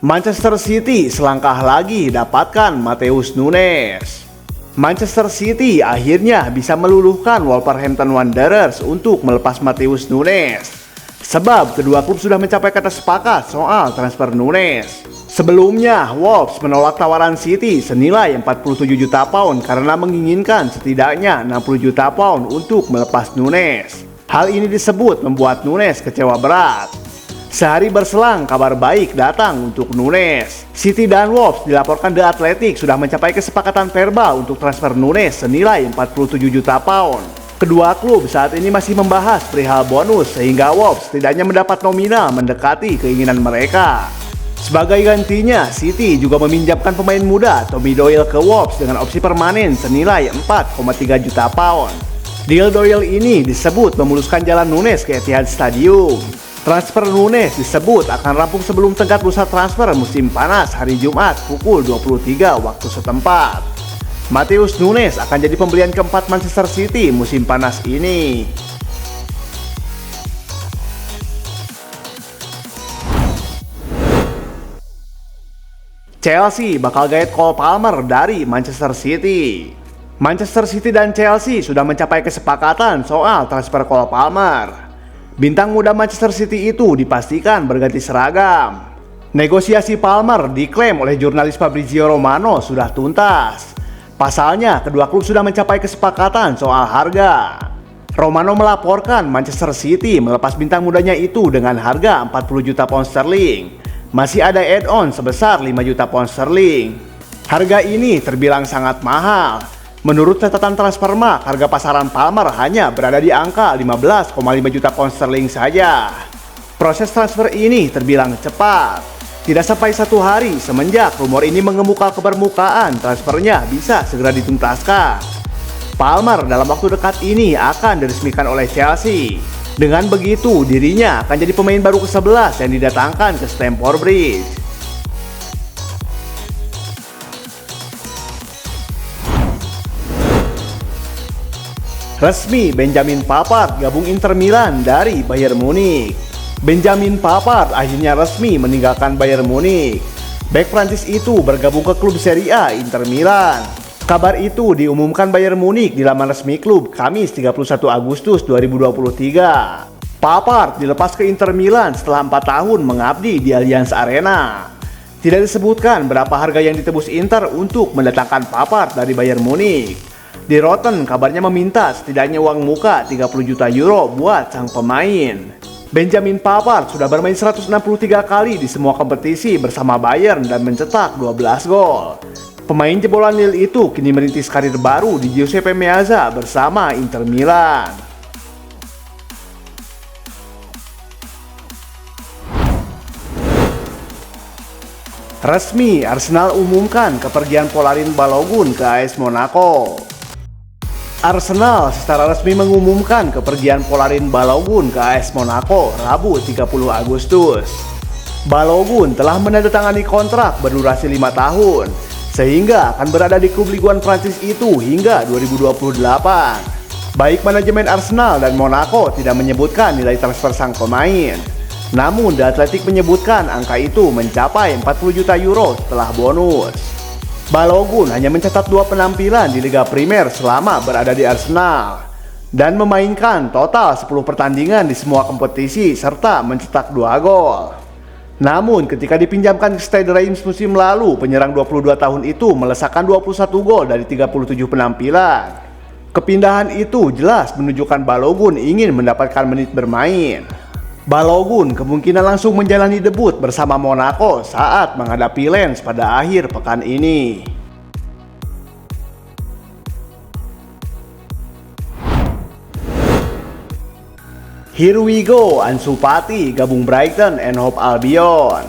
Manchester City selangkah lagi dapatkan Matheus Nunes. Manchester City akhirnya bisa meluluhkan Wolverhampton Wanderers untuk melepas Matheus Nunes. Sebab kedua klub sudah mencapai kata sepakat soal transfer Nunes. Sebelumnya, Wolves menolak tawaran City senilai 47 juta pound karena menginginkan setidaknya 60 juta pound untuk melepas Nunes. Hal ini disebut membuat Nunes kecewa berat. Sehari berselang, kabar baik datang untuk Nunes. City dan Wolves dilaporkan The Athletic sudah mencapai kesepakatan verbal untuk transfer Nunes senilai 47 juta pound. Kedua klub saat ini masih membahas perihal bonus sehingga Wolves setidaknya mendapat nominal mendekati keinginan mereka. Sebagai gantinya, City juga meminjamkan pemain muda Tommy Doyle ke Wolves dengan opsi permanen senilai 4,3 juta pound. Deal Doyle ini disebut memuluskan jalan Nunes ke Etihad Stadium. Transfer Nunes disebut akan rampung sebelum tenggat bursa transfer musim panas hari Jumat pukul 23 waktu setempat. Matheus Nunes akan jadi pembelian keempat Manchester City musim panas ini. Chelsea bakal gaet Cole Palmer dari Manchester City. Manchester City dan Chelsea sudah mencapai kesepakatan soal transfer Cole Palmer. Bintang muda Manchester City itu dipastikan berganti seragam. Negosiasi Palmer diklaim oleh jurnalis Fabrizio Romano sudah tuntas. Pasalnya, kedua klub sudah mencapai kesepakatan soal harga. Romano melaporkan Manchester City melepas bintang mudanya itu dengan harga 40 juta pound sterling. Masih ada add-on sebesar 5 juta pound sterling. Harga ini terbilang sangat mahal. Menurut catatan Transfermarkt, harga pasaran Palmer hanya berada di angka 15,5 juta pound sterling saja. Proses transfer ini terbilang cepat. Tidak sampai satu hari semenjak rumor ini mengemuka ke permukaan, transfernya bisa segera dituntaskan. Palmer dalam waktu dekat ini akan diresmikan oleh Chelsea. Dengan begitu, dirinya akan jadi pemain baru ke-11 yang didatangkan ke Stamford Bridge. Resmi, Benjamin Pavard gabung Inter Milan dari Bayern Munich. Benjamin Pavard akhirnya resmi meninggalkan Bayern Munich. Bek Prancis itu bergabung ke klub Serie A Inter Milan. Kabar itu diumumkan Bayern Munich di laman resmi klub Kamis 31 Agustus 2023. Pavard dilepas ke Inter Milan setelah 4 tahun mengabdi di Allianz Arena. Tidak disebutkan berapa harga yang ditebus Inter untuk mendatangkan Pavard dari Bayern Munich. Di Rotten kabarnya meminta setidaknya uang muka 30 juta euro buat sang pemain. Benjamin Pavard sudah bermain 163 kali di semua kompetisi bersama Bayern dan mencetak 12 gol. Pemain jebolan Lille itu kini merintis karir baru di Giuseppe Meazza bersama Inter Milan. Resmi, Arsenal umumkan kepergian Polarin Balogun ke AS Monaco. Arsenal secara resmi mengumumkan kepergian Polarin Balogun ke AS Monaco Rabu 30 Agustus. Balogun telah menandatangani kontrak berdurasi 5 tahun, sehingga akan berada di klub Ligue 1 Prancis itu hingga 2028. Baik manajemen Arsenal dan Monaco tidak menyebutkan nilai transfer sang pemain. Namun The Athletic menyebutkan angka itu mencapai 40 juta euro setelah bonus. Balogun hanya mencatat 2 penampilan di Liga Primer selama berada di Arsenal dan memainkan total 10 pertandingan di semua kompetisi serta mencetak 2 gol. Namun ketika dipinjamkan ke Stade Reims musim lalu, penyerang 22 tahun itu melesakkan 21 gol dari 37 penampilan. Kepindahan itu jelas menunjukkan Balogun ingin mendapatkan menit bermain. Balogun kemungkinan langsung menjalani debut bersama Monaco saat menghadapi Lens pada akhir pekan ini. Here we go, Ansu Fati gabung Brighton and Hove Albion.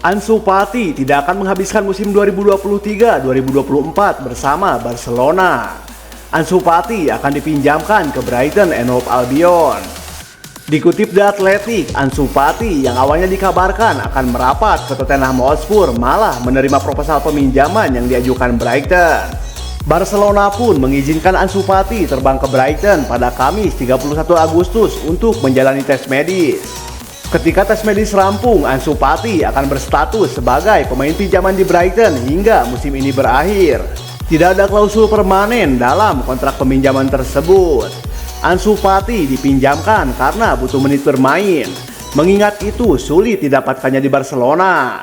Ansu Fati tidak akan menghabiskan musim 2023-2024 bersama Barcelona. Ansu Fati akan dipinjamkan ke Brighton and Hove Albion. Dikutip The Athletic, Ansu Fati yang awalnya dikabarkan akan merapat ke Tottenham Hotspur malah menerima proposal peminjaman yang diajukan Brighton. Barcelona pun mengizinkan Ansu Fati terbang ke Brighton pada Kamis 31 Agustus untuk menjalani tes medis. Ketika tes medis rampung, Ansu Fati akan berstatus sebagai pemain pinjaman di Brighton hingga musim ini berakhir. Tidak ada klausul permanen dalam kontrak peminjaman tersebut. Ansu Fati dipinjamkan karena butuh menit bermain, mengingat itu sulit didapatkannya di Barcelona.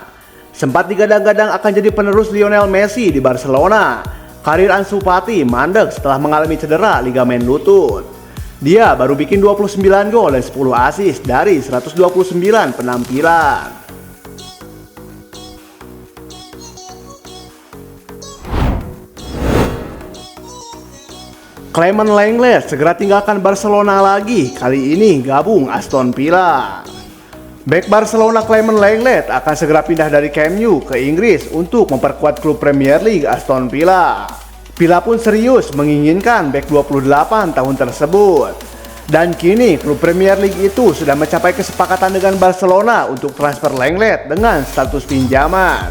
Sempat digadang-gadang akan jadi penerus Lionel Messi di Barcelona. Karir Ansu Fati mandek setelah mengalami cedera ligamen lutut. Dia baru bikin 29 gol dan 10 assist dari 129 penampilan. Clement Lenglet segera tinggalkan Barcelona lagi, kali ini gabung Aston Villa. Bek Barcelona Clement Lenglet akan segera pindah dari Camp Nou ke Inggris untuk memperkuat klub Premier League Aston Villa. Villa pun serius menginginkan bek 28 tahun tersebut. Dan kini klub Premier League itu sudah mencapai kesepakatan dengan Barcelona untuk transfer Lenglet dengan status pinjaman.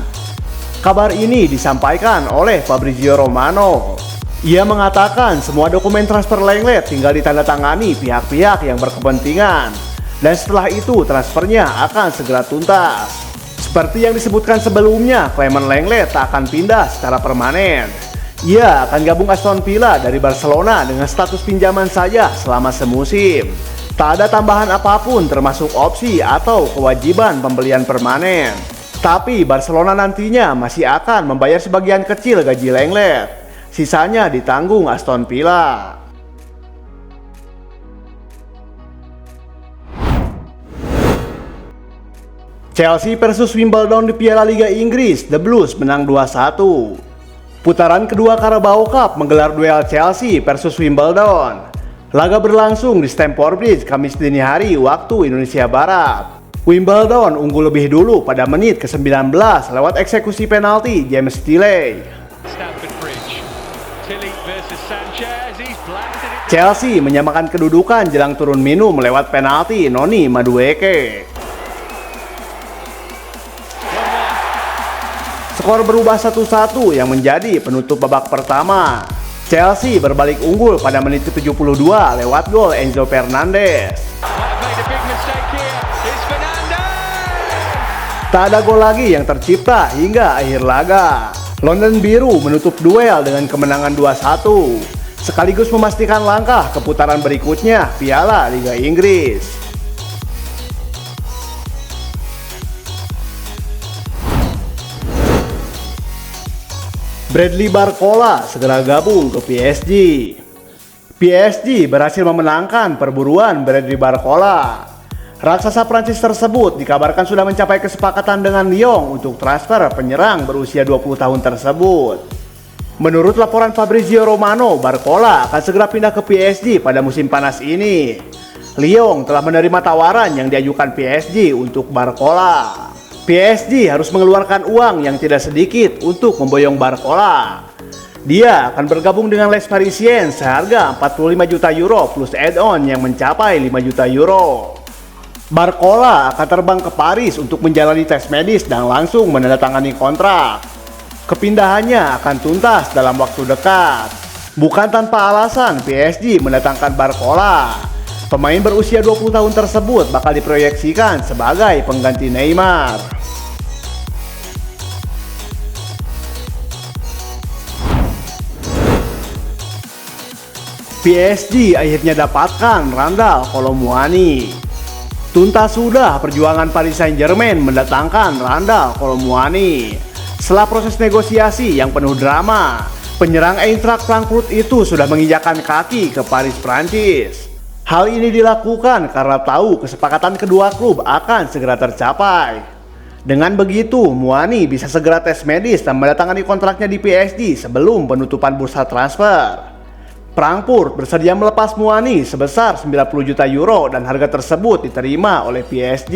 Kabar ini disampaikan oleh Fabrizio Romano. Ia mengatakan semua dokumen transfer Lenglet tinggal ditandatangani pihak-pihak yang berkepentingan, dan setelah itu transfernya akan segera tuntas. Seperti yang disebutkan sebelumnya, Clement Lenglet tak akan pindah secara permanen. Ia akan gabung Aston Villa dari Barcelona dengan status pinjaman saja selama semusim. Tak ada tambahan apapun termasuk opsi atau kewajiban pembelian permanen. Tapi Barcelona nantinya masih akan membayar sebagian kecil gaji Lenglet. Sisanya ditanggung Aston Villa. Chelsea versus Wimbledon di Piala Liga Inggris, The Blues menang 2-1. Putaran kedua Carabao Cup menggelar duel Chelsea versus Wimbledon. Laga berlangsung di Stamford Bridge Kamis dini hari waktu Indonesia Barat. Wimbledon unggul lebih dulu pada menit ke-19 lewat eksekusi penalti James Tilley. Chelsea menyamakan kedudukan jelang turun minum lewat penalti Noni Madueke. Skor berubah 1-1 yang menjadi penutup babak pertama. Chelsea berbalik unggul pada menit ke-72 lewat gol Enzo Fernandez. Tak ada gol lagi yang tercipta hingga akhir laga. London Biru menutup duel dengan kemenangan 2-1, sekaligus memastikan langkah ke putaran berikutnya Piala Liga Inggris. Bradley Barcola segera gabung ke PSG. PSG berhasil memenangkan perburuan Bradley Barcola. Raksasa Prancis tersebut dikabarkan sudah mencapai kesepakatan dengan Lyon untuk transfer penyerang berusia 20 tahun tersebut. Menurut laporan Fabrizio Romano, Barcola akan segera pindah ke PSG pada musim panas ini. Lyon telah menerima tawaran yang diajukan PSG untuk Barcola. PSG harus mengeluarkan uang yang tidak sedikit untuk memboyong Barcola. Dia akan bergabung dengan Les Parisiens seharga 45 juta euro plus add-on yang mencapai 5 juta euro. Barcola akan terbang ke Paris untuk menjalani tes medis dan langsung menandatangani kontrak. Kepindahannya akan tuntas dalam waktu dekat. Bukan tanpa alasan PSG mendatangkan Barcola. Pemain berusia 20 tahun tersebut bakal diproyeksikan sebagai pengganti Neymar. PSG akhirnya dapatkan Randal Kolo Muani. Tuntas sudah perjuangan Paris Saint-Germain mendatangkan Randal Kolo Muani. Setelah proses negosiasi yang penuh drama, penyerang Eintracht Frankfurt itu sudah menginjakkan kaki ke Paris, Prancis. Hal ini dilakukan karena tahu kesepakatan kedua klub akan segera tercapai. Dengan begitu, Muani bisa segera tes medis dan mendatangani kontraknya di PSG sebelum penutupan bursa transfer. Frankfurt bersedia melepas Muani sebesar 90 juta euro dan harga tersebut diterima oleh PSG.